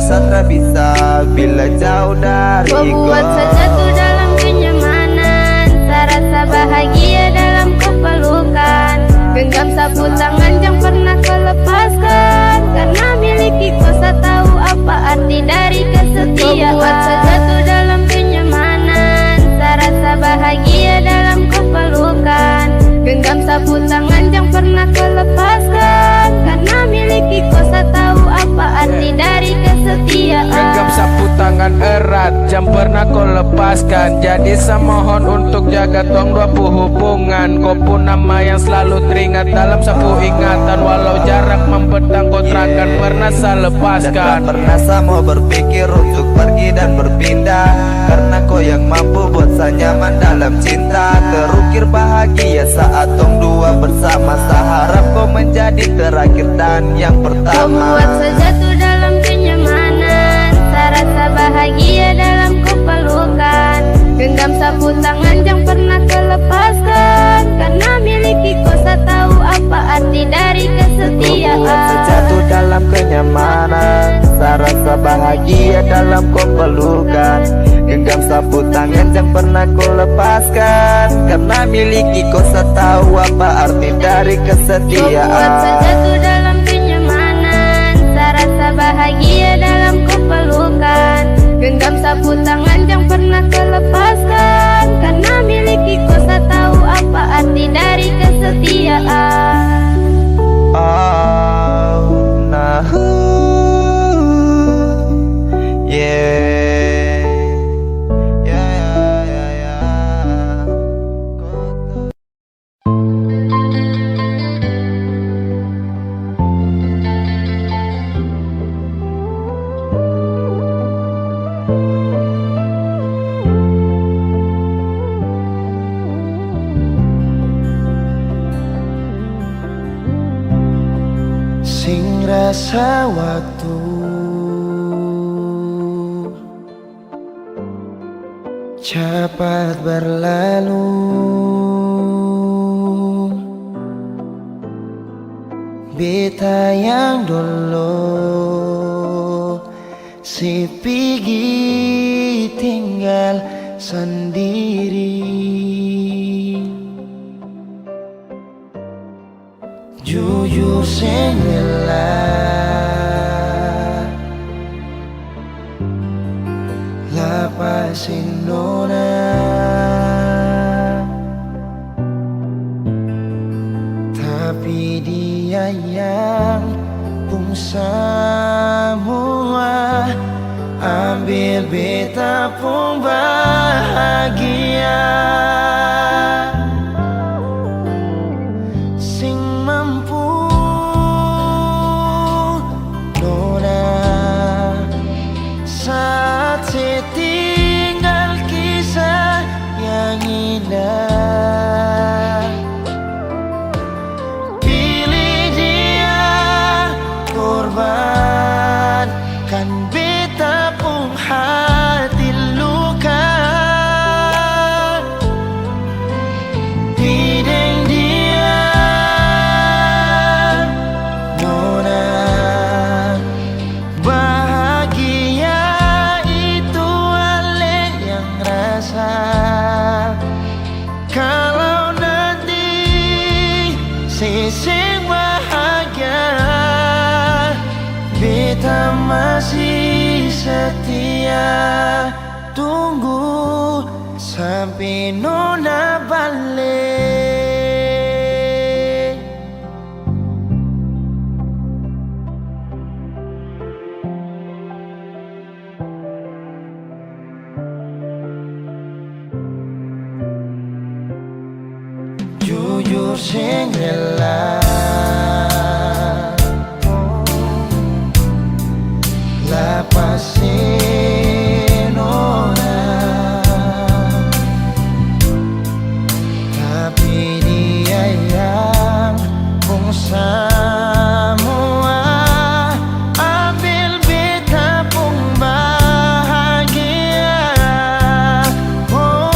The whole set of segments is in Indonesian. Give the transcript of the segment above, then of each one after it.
Satra bisa bila jauh dari Kau buat saja tuh dalam kenyamanan, rasa bahagia dalam kepelukan. Genggam sapu tangan yang pernah kau lepaskan, karena miliki kuasa tahu apa arti dari kesetiaan. Kau buat saja tuh dalam kenyamanan, rasa bahagia dalam kepelukan. Genggam sapu tangan yang pernah kau lepaskan, karena miliki kuasa tahu apa arti dari kesetiaan. Genggam sapu tangan erat jam pernah kau lepaskan. Jadi saya mohon untuk jaga tong dua hubungan. Kau pun nama yang selalu teringat dalam sapu ingatan. Walau jarak membentang kau terangkan pernah saya lepaskan. Dan tak pernah saya mau berpikir untuk pergi dan berpindah, karena kau yang mampu buat saya nyaman dalam cinta. Terukir bahagia saat tong dua bersama. Saya harap kau menjadi terakhir dan yang Kau pertama. buat saja tuh dalam kenyamanan, rasa bahagia dalam kepelukan. Genggam sapu tangan yang pernah kau lepaskan, karena miliki kuasa tahu apa arti dari kesetiaan. Kau buat sejatuh dalam kenyamanan, saya rasa bahagia dalam kau pelukan. Genggam sapu tangan yang pernah kau lepaskan, karena miliki kuasa tahu apa arti dari kesetiaan. Kau buat sejatuh dalam kenyamanan, rasa bahagia dalam kepelukan. Genggam sapu tangan yang pernah kau lepaskan, karena miliki kuasa tahu apa arti dari kesetiaan. Oh, nah, yeah, yeah. Sing rasa waktu cepat berlalu, beta yang dulu si pergi tinggal sendiri. Jujur sing rela lapasin nona, tapi dia yang pun semua ambil beta pun bahagia. Sing mampu nona saat setinggal kisah yang indah. Pilih dia korban, kan beta pun hati luka. Pideng dia nona, bahagia itu ale yang rasa. Kalau nanti seseng bahagia, beta masih setia. Tunggu sampai nona balik. Jujur sing rela lapasin nona, tapi dia yang pun semua ambil beta pun bahagia. Oh,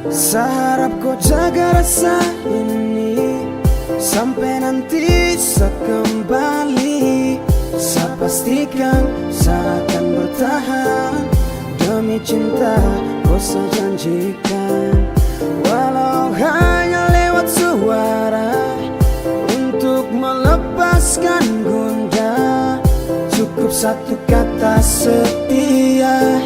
Seharap kau jaga rasa ini sampai nanti saya kembali. Saya pastikan saya akan bertahan demi cinta kau saya janjikan. Walau hanya lewat suara untuk melepaskan gundah, cukup satu kata setia.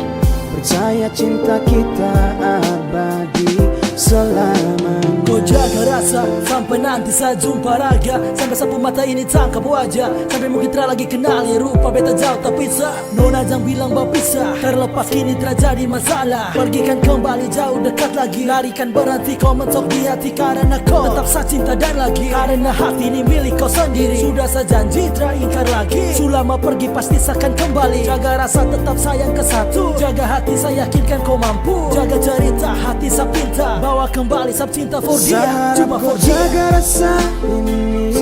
Percaya cinta kita abadi selamanya. Kau jaga rasa sampai nanti saya jumpa raga, sampai sapu mata ini tangkap wajah, sampai mungkin tak lagi kenali rupa beta jauh tak bisa. Nona jangan bilang berpisah, terlepas kini terjadi masalah. Pergikan kembali jauh dekat lagi, larikan berhenti kau mentok di hati. Karena kau tetap saya cinta dan lagi, karena hati ini milik kau sendiri. Sudah saya janji tak ingkar lagi, selama pergi pasti saya akan kembali. Jaga rasa tetap sayang ke satu, jaga hati saya yakinkan kau mampu. Jaga cerita hati saya pinta, bawa kembali sab cinta for dia. Seharap kau jaga rasa ini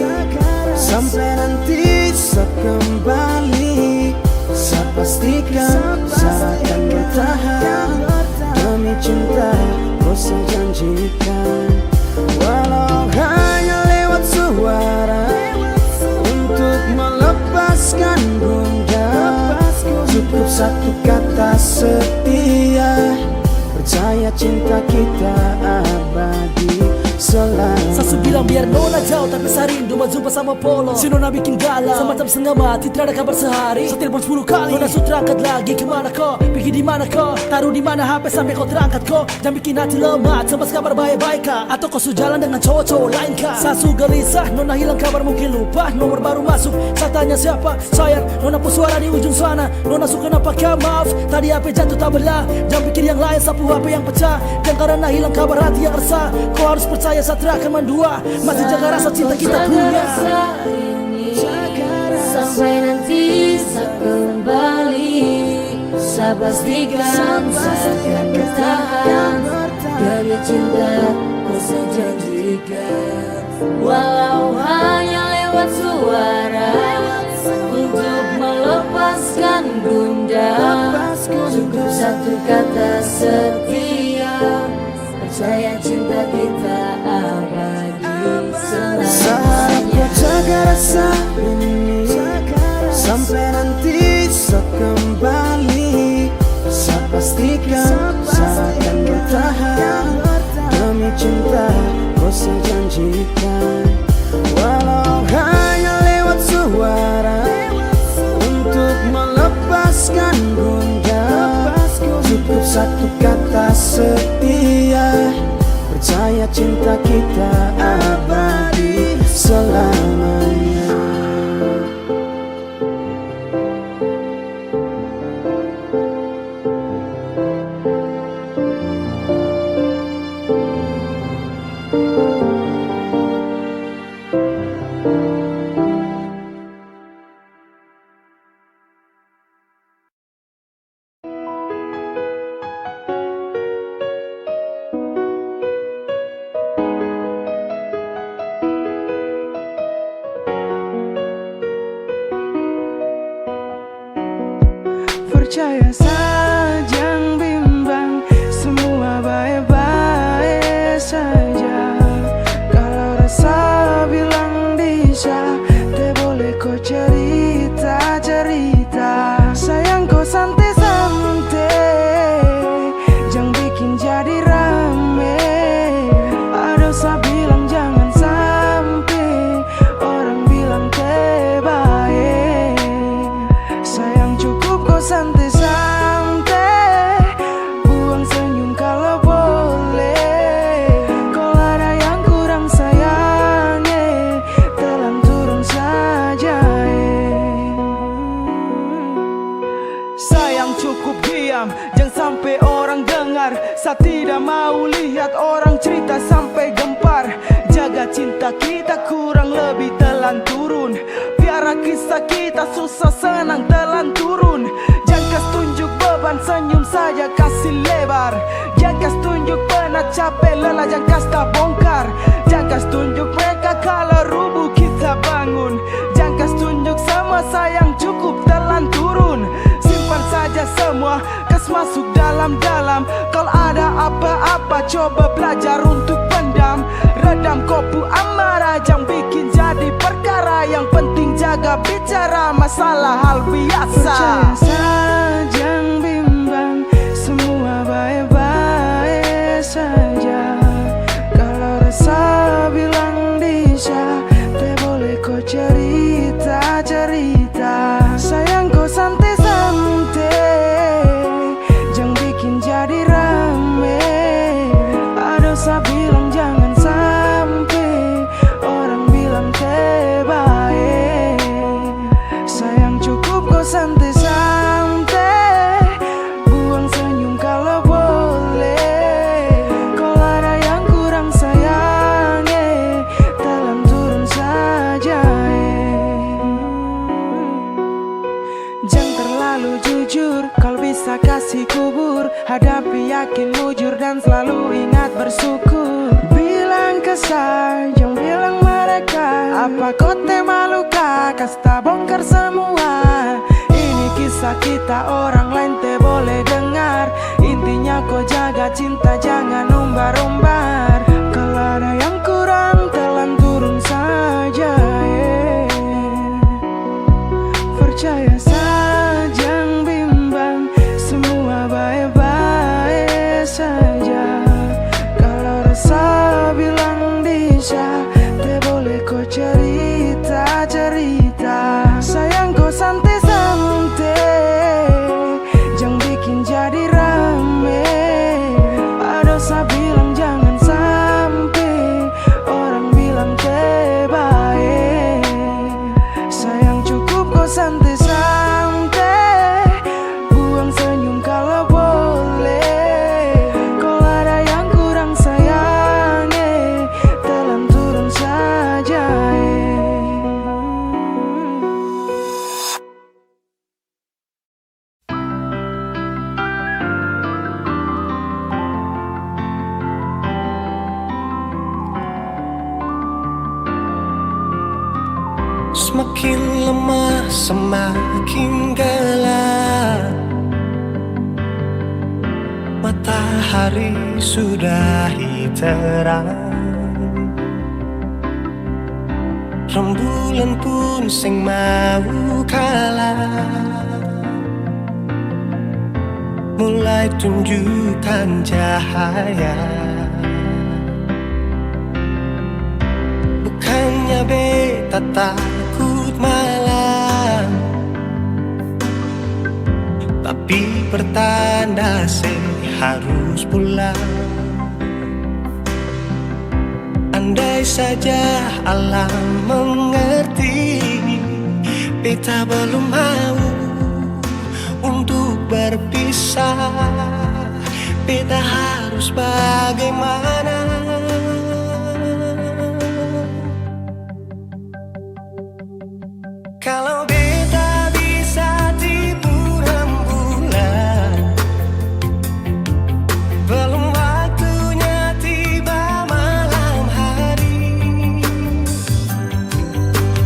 sampai nanti saya kembali. Saya pastikan saya akan bertahan demi cinta kau saya janjikan. Walau hanya lewat suara untuk melepaskan gundah, cukup satu kata setia. Percaya cinta kita abadi selamanya. Sasu bilang biar Nona jauh tapi saya rindu mau jumpa sama Polo. Si Nona bikin galau, semacam setengah mati tidak ada kabar sehari. Saya telepon 10 kali, Nona sudah terangkat lagi. Kemana kau? Pergi di mana kau? Taruh di mana HP sampai kau terangkat kau? Jangan bikin hati lemah, sempat kabar baik-baik kah? Atau kau sudah jalan dengan cowok-cowok lain kah? Sasu gelisah, Nona hilang kabar mungkin lupa nomor baru masuk. Saya tanya siapa? Sayang, Nona pun suara di ujung sana. Nona suka nampaknya maaf, tadi HP jatuh tak belah. Jangan pikir yang lain sapu HP yang pecah. Dan karena hilang kabar hati yang resah, kau harus percaya saya akan mendua. Masih jaga rasa cinta kita punya. Sampai nanti saya kembali, saya pastikan saya akan bertahan demi cinta kau saya janjikan. Walau hanya lewat suara untuk melepaskan gundah, cukup satu kata setia. Percaya cinta kita abadi Seharap selamanya. kau jaga rasa ini sampai nanti saya kembali. Saya pastikan saya akan bertahan demi cinta kau saya janjikan. Walau hanya lewat suara untuk melepaskan gundah, cukup satu kata setia. Percaya cinta kita abadi selamanya. Percaya saja, jangan bimbang, semua baik-baik saja. Kalau rasa bilang bisa, tak boleh kau cerita-cerita. Sayang kau santai-santai, jangan bikin jadi rame. Ada saya bilang jangan sampai orang bilang terbaik. Sayang cukup kau santai-santai, buang senyum kalau boleh. Kalau ada yang kurang sayangnya, telan turun saja. Sayang cukup diam, jangan sampai orang dengar. Saya tidak mau lihat orang cerita sampai gempar. Jaga cinta kita kurang lebih telan turun. Biar kisah kita susah senang telan turun. Jangan kas tunjuk beban, senyum saja kasih lebar. Jangan kas tunjuk penat capek lelah, jangan kas tak bongkar. Jangan kas tunjuk mereka kalau rubuh kita bangun. Jangan kas tunjuk semua sayang cukup telan turun. Simpan saja semua, kas masuk dalam-dalam. Kalau ada apa-apa apa coba belajar untuk pendam, redam kopu amarah, jangan bikin jadi perkara. Yang penting jaga bicara, masalah hal biasa. Percaya saja, jangan bimbang, semua baik-baik saja. Kalau rasa bilang bisa, teh boleh kau cerita-cerita. Sayang kau santai-santai, jangan bikin jadi rame. Ada saya bilang jangan sampai orang bilang teh baik. Sayang cukup kau santai-santai, buang senyum kalau boleh. Kalau ada yang kurang sayang, telan turun saja. Jangan terlalu jujur, kalau bisa kasih kubur. Hadapi yakin mujur dan selalu ingat bersyukur. Bilang kesal, jangan bilang mereka. Apa kau teh maluka, kasta bongkar semua. Ini kisah kita, orang lain teh boleh dengar. Intinya kau jaga cinta, jangan umbar-umbar. Kalau ada yang kurang, telan turun saja. Percaya saja, jangan bimbang, semua baik-baik saja. Kalau rasa bilang bisa, teh boleh kau cerita-cerita. Sayang kau santai-santai, jangan bikin jadi rame. Ada saya bilang jangan sampai orang bilang teh baik. Sayang cukup kau santai-santai, buang senyum kalau boleh. Kalau ada yang kurang sayang, telan turun saja. Semakin lemah, semakin gelap. Matahari sudah terang, rembulan pun sing mau kalah. Mulai tunjukkan cahaya, bukannya beta takut malam, tapi pertanda harus pulang. Andai saja alam mengerti, beta belum mau untuk berpisah. Beta harus bagaimana? Kalau beta bisa tipu rembulan, belum waktunya tiba malam hari.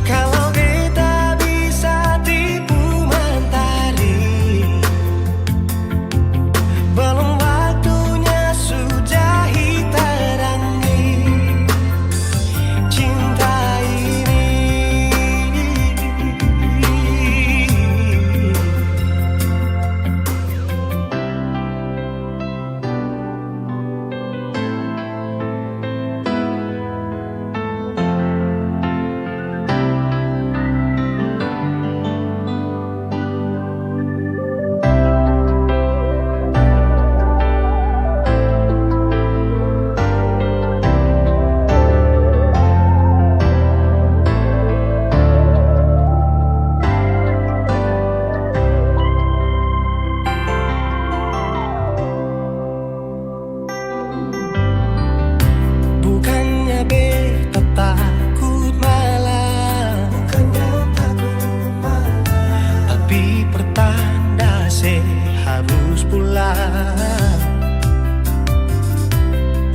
Kalau beta bisa tipu mentari, belum waktunya sudah terangi cinta ini. Bukannya beta takut malam, tapi pertanda harus pulang.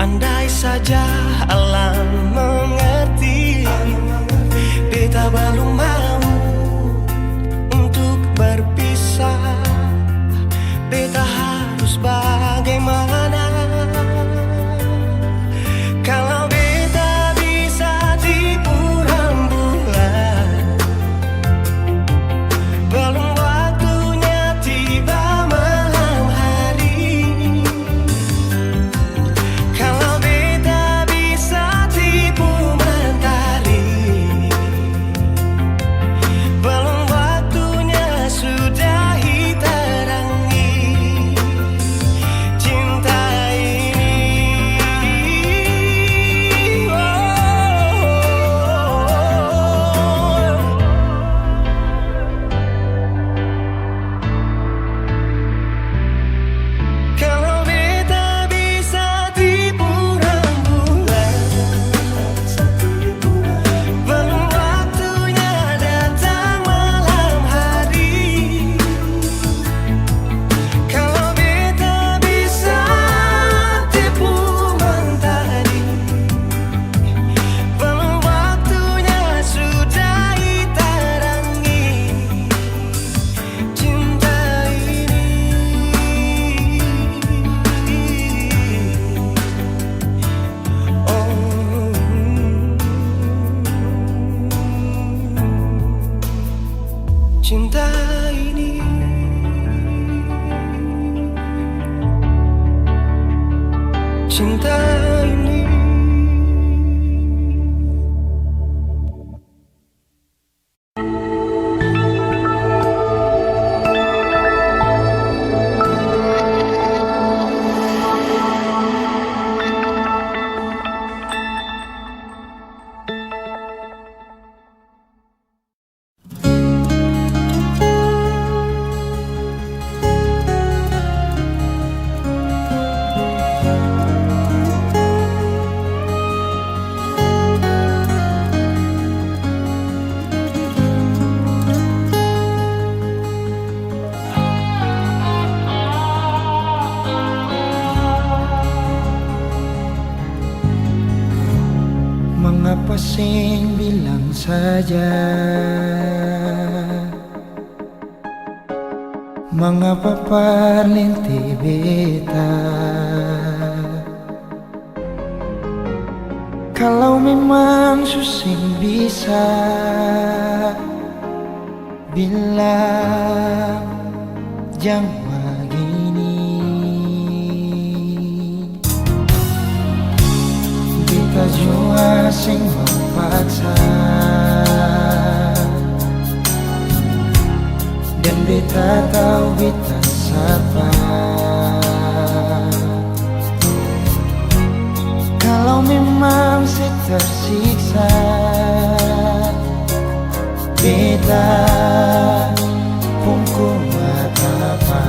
Andai saja alam mengerti, beta belum mau untuk berpisah. Beta harus bagaimana? cinta ini. Mengapa sing bilang saja, mengapa parlinti beta? Kalau memang susing bisa bilang jangan begini, beta jua sing memaksa, dan beta tahu beta siapa. Kalau memang saya tersiksa, beta pun kuat apa.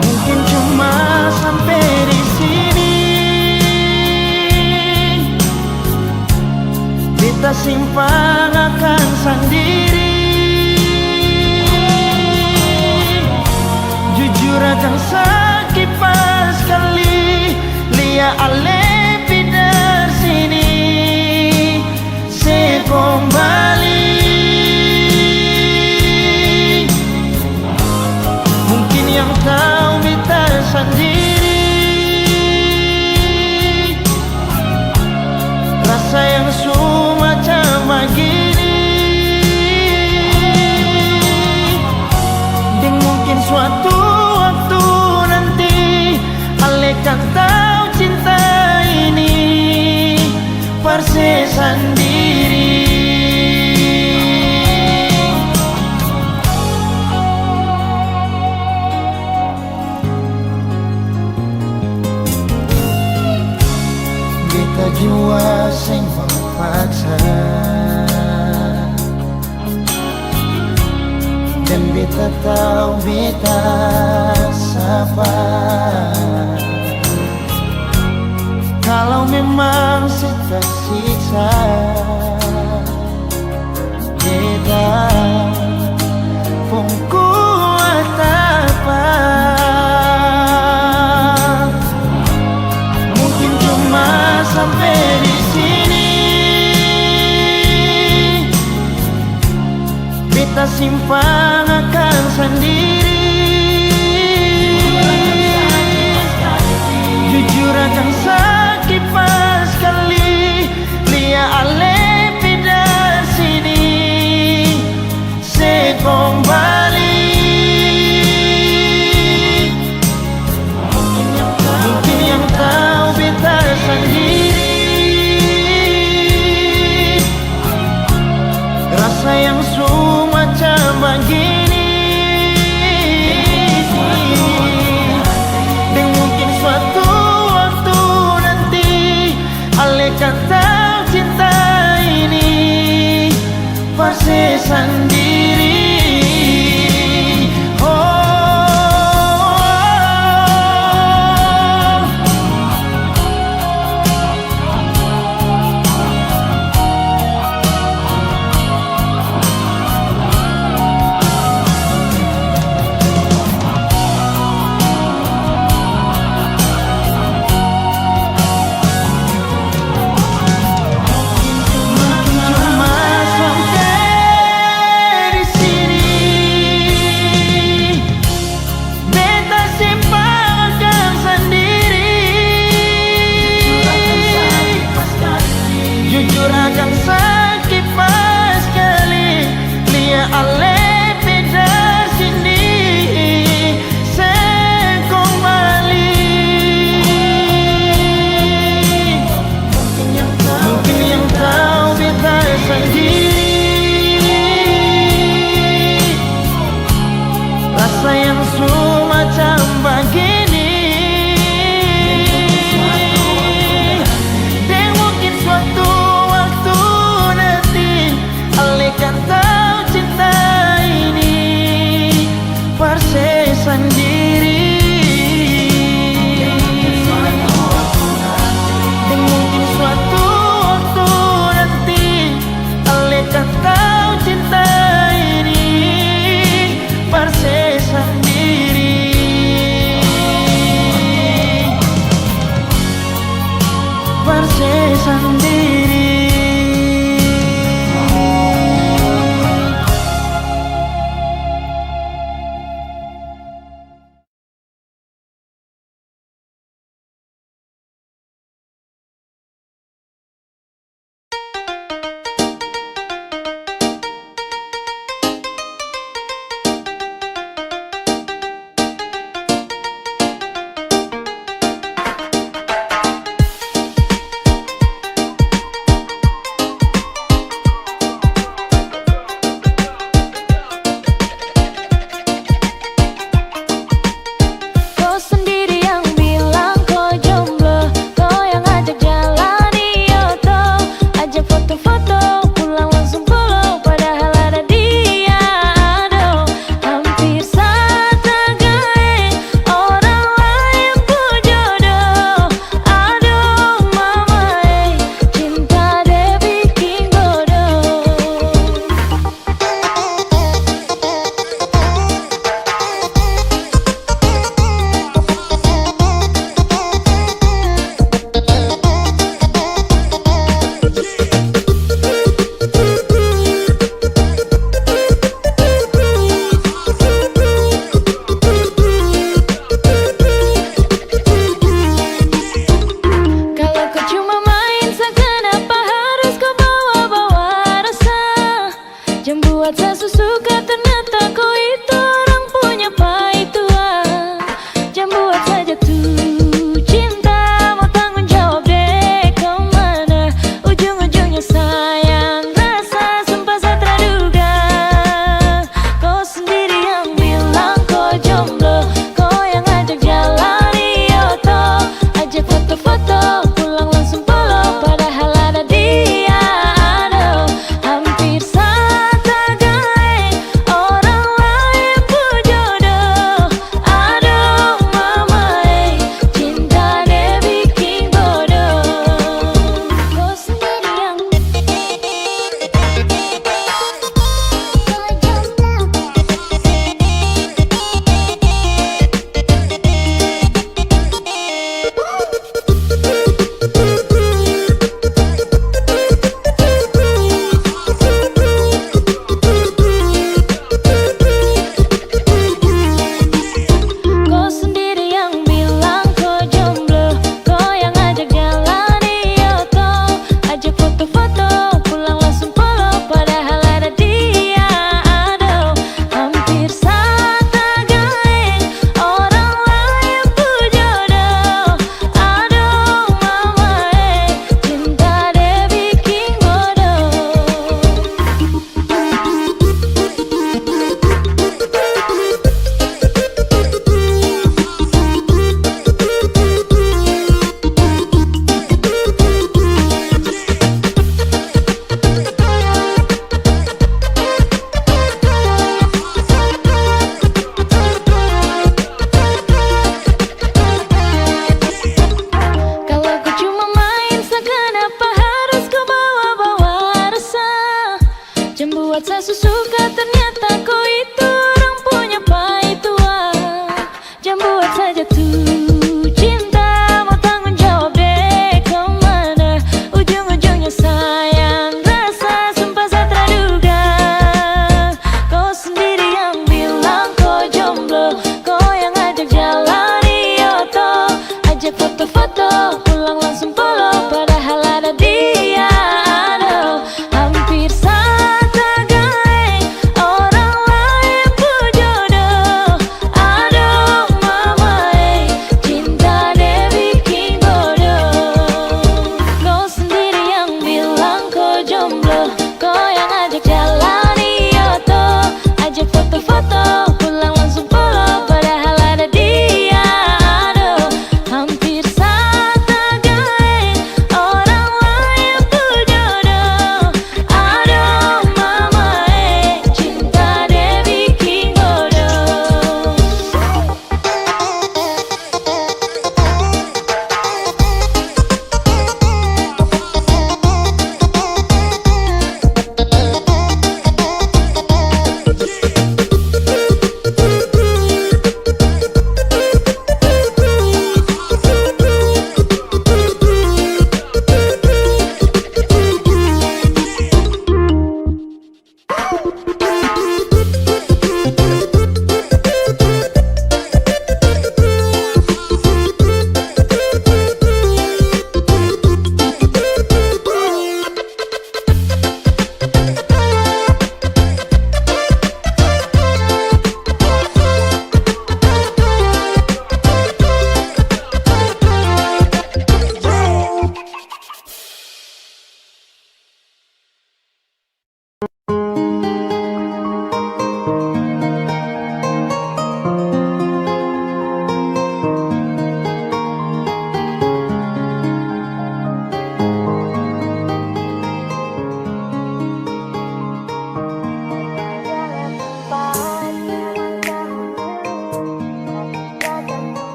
Mungkin cuma sampai di sini, beta simpan akan sendiri. Jujur akan sakit pas kali lihat ale pindah sini. Saya kembali, mungkin yang tahu beta sendiri, rasa yang semacam begini. Dan mungkin suatu waktu nanti ale kan tahu cinta ini persis sendiri. Beta jua sing memaksa, dan beta tahu beta siapa. Kalau memang saya tersiksa, beta pun kuat apa. Mungkin cuma sampai di sini, beta simpan akan sendiri. semacam begini. Dan mungkin suatu waktu nanti alaikan tahu cinta ini persis sendiri. Dan mungkin suatu waktu nanti alaikan tahu cinta ini persis sendiri.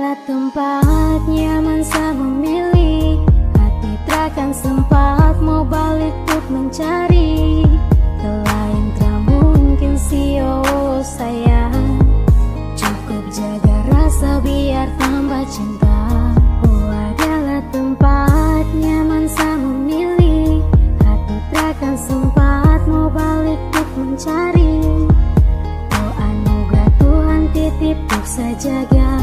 adalah tempat nyaman saya memilih. Hati takkan sempat mau balik untuk mencari. Selain tak mungkin sio sayang, cukup jaga rasa biar tambah cinta. Oh adalah tempat nyaman saya memilih. Hati takkan sempat mau balik untuk mencari. Oh anugerah Tuhan titip untuk saya jaga.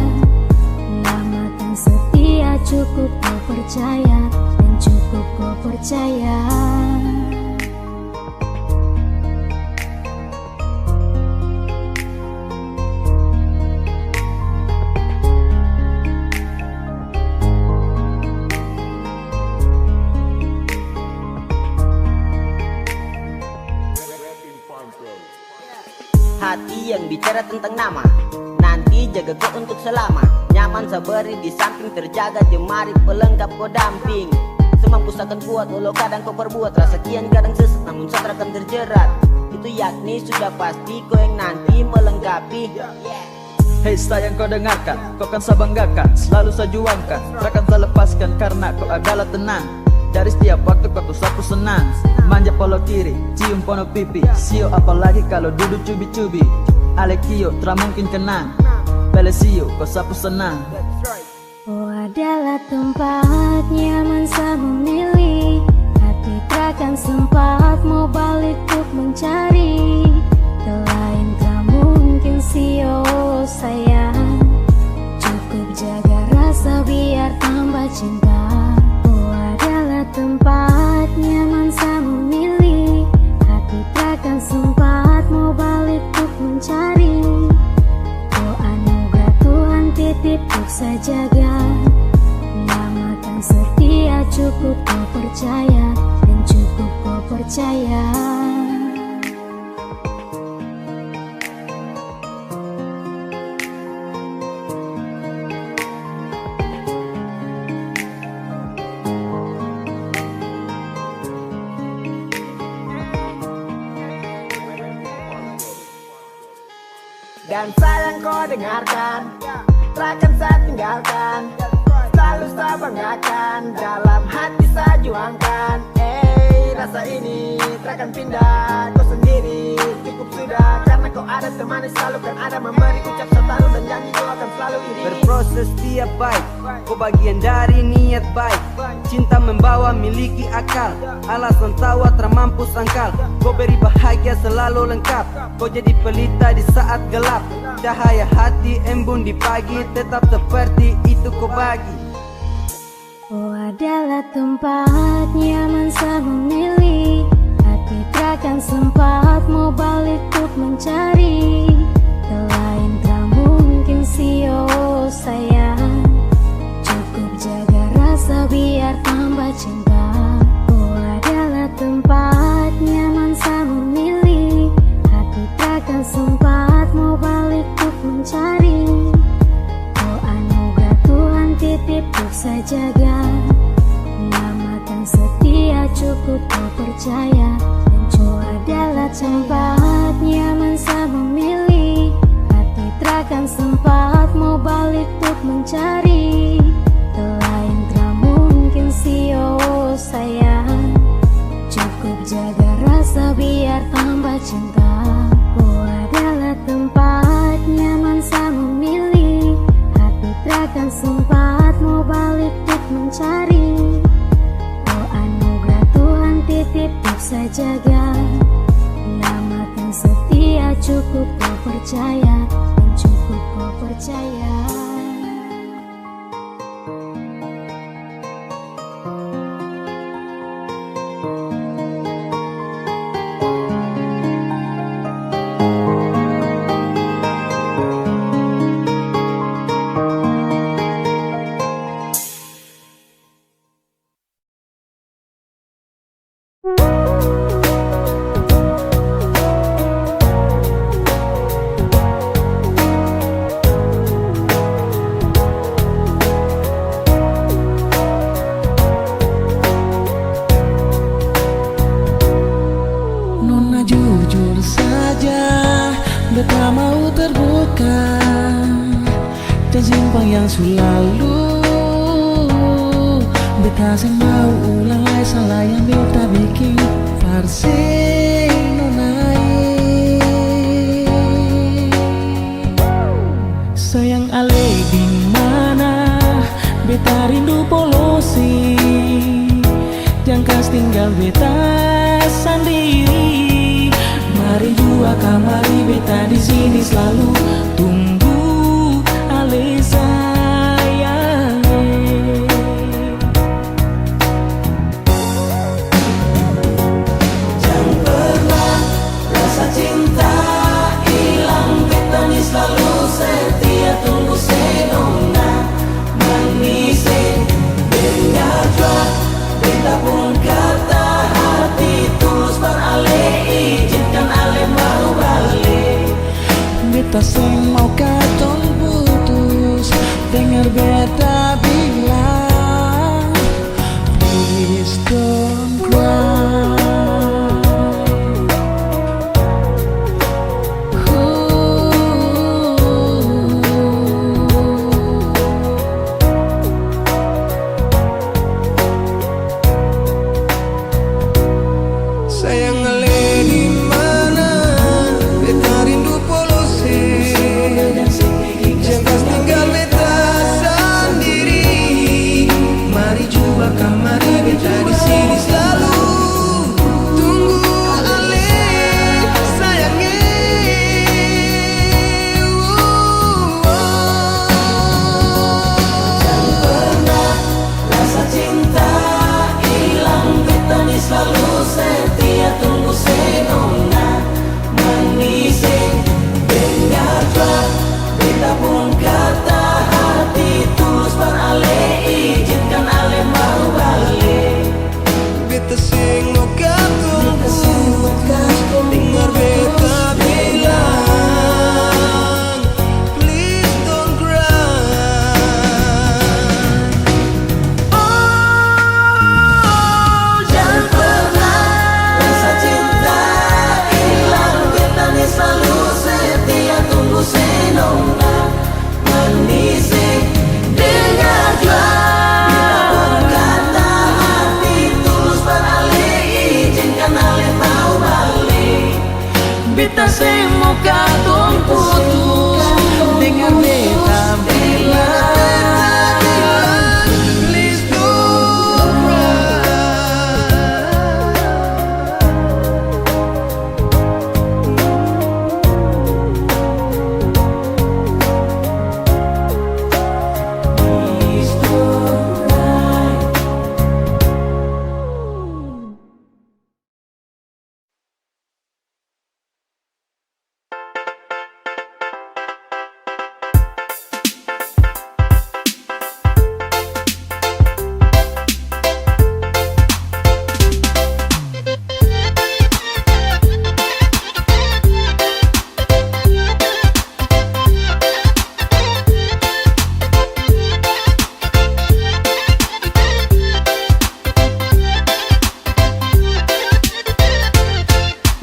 Lamakan setia cukup kau percaya, dan cukup kau percaya. Hati yang bicara tentang nama, nanti jaga kau untuk selama. Nyaman sabari di samping, terjaga jemari pelengkap kau damping. Semampu akan kuat walau kadang kau perbuat rasa kian kadang sesat, namun sadar akan terjerat. Itu yakni sudah pasti kau yang nanti melengkapi. Hei sayang kau dengarkan, kau kan saya banggakan, selalu saya juangkan, takkan saya lepaskan karena kau adalah tenang. Dari setiap waktu kau sapu senang, manja polo kiri, cium pono pipi, sio apalagi kalau duduk cubi-cubi. Alekio, tak mungkin kenang, pele sio kau sapu senang. Oh adalah tempat nyaman saya memilih. Hati takkan sempat mau balik untuk mencari. Selain tak mungkin sio sayang, cukup jaga rasa biar tambah cinta. Tempat nyaman saya memilih. Hati takkan sempat mau balik untuk mencari. Oh anugerah Tuhan titip untuk saya jaga. Lamakan setia cukup kau percaya, dan cukup kau percaya. Dan sayang kau dengarkan, takkan saya tinggalkan. Selalu saya banggakan, dalam hati saya juangkan. Rasa ini takkan pindah, kau sendiri cukup sudah. Karena kau ada temani, selalu kan ada memberi. Ucap selalu dan janji kau akan selalu iri. Berproses tiap baik, kau bagian dari niat baik. Cinta membawa miliki akal, alasan tawa termampu sangkal. Kau beri bahagia selalu lengkap, kau jadi pelita di saat gelap. Cahaya hati embun di pagi, tetap seperti itu kau bagi. Oh adalah tempat nyaman saya memilih. Hati takkan sempat mau balik untuk mencari. Selain tak mungkin sio sayang, cukup jaga rasa biar tambah cinta. Oh adalah tempat nyaman saya memilih. Hati takkan sempat mau balik untuk mencari. Oh anugerah Tuhan titip untuk saya jaga. Lamakan setia cukup kau percaya, dan kau adalah tempat nyaman saya memilih. Hati takkan sempat mau balik untuk mencari. Selain tak mungkin sio sayang, cukup jaga rasa biar tambah cinta. Oh adalah tempat nyaman saya memilih. Hati takkan sempat mau balik untuk mencari. Oh anugerah Tuhan titip untuk saya jaga. Lamakan setia cukup kau percaya, dan cukup kau percaya. yang selalu beta sing mau ulang lagi salah yang beta bikin farsi nonai. Sayang ale di mana beta rindu polosi, jangan kas tinggal beta sendiri. Mari jua kamari beta di sini selalu tunggu ale sayang. Jangan pernah rasa cinta hilang, beta ni selalu setia tunggu senona menisi. Dengarlah beta pun kata hati tulus berale, izinkan ale mau balik. Beta sing mau katong putus, dengar beta bilang please don't cry. Sayang ale di mana beta rindu polosi, jangan tinggal beta sendiri. Mari jua kamari beta di sini selalu tunggu ale sayangnya. Jangan pernah rasa cinta hilang, beta ni selalu setia tunggu senona menisi. Dengarlah beta pun kata hati tulus berale, izinkan ale mau balik. Beta sing mau katong putus, dengar beta bilang please don't cry. Oh, jangan pernah rasa cinta hilang, beta ni selalu setia tunggu senona menisi. Dengarlah kata hati tulus berale, izinkan ale mau balik. Beta sing mau katong putus, dengar beta bilang please don't cry. Please don't cry.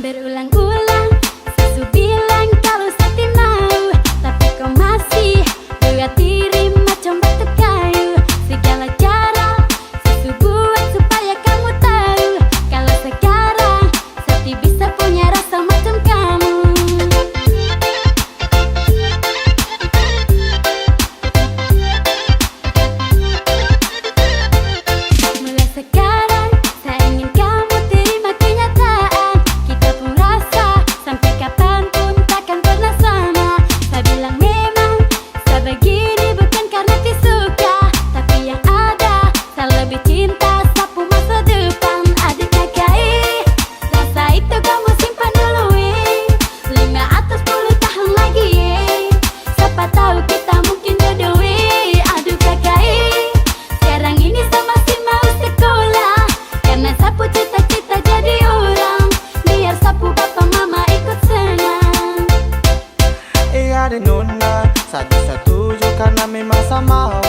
Berulang-ulang Susu bilang kalau sakti mau, tapi kau masih buat diri macam batu kayu. Segala cara Susu buat supaya kamu tahu kalau sekarang sakti bisa punya rasa macam kamu. Mulai sekarang saya ingin kamu terima kenyataan, kita pun rasa sampai kapanpun takkan pernah sama. Saya bilang memang saya begini bukan karena disuka, tapi yang ada saya lebih cinta sapu masa depan. Adik KKI, rasa itu kamu simpan dulu 5 atau 10 tahun lagi. Siapa tahu kita mungkin jodoh. Aduh KKI, sekarang ini saya masih mau sekolah, karena sapu cita-cita jadi orang, biar sapu papa mama ikut senang. Iya deh nona, satu-satu karena memang sama.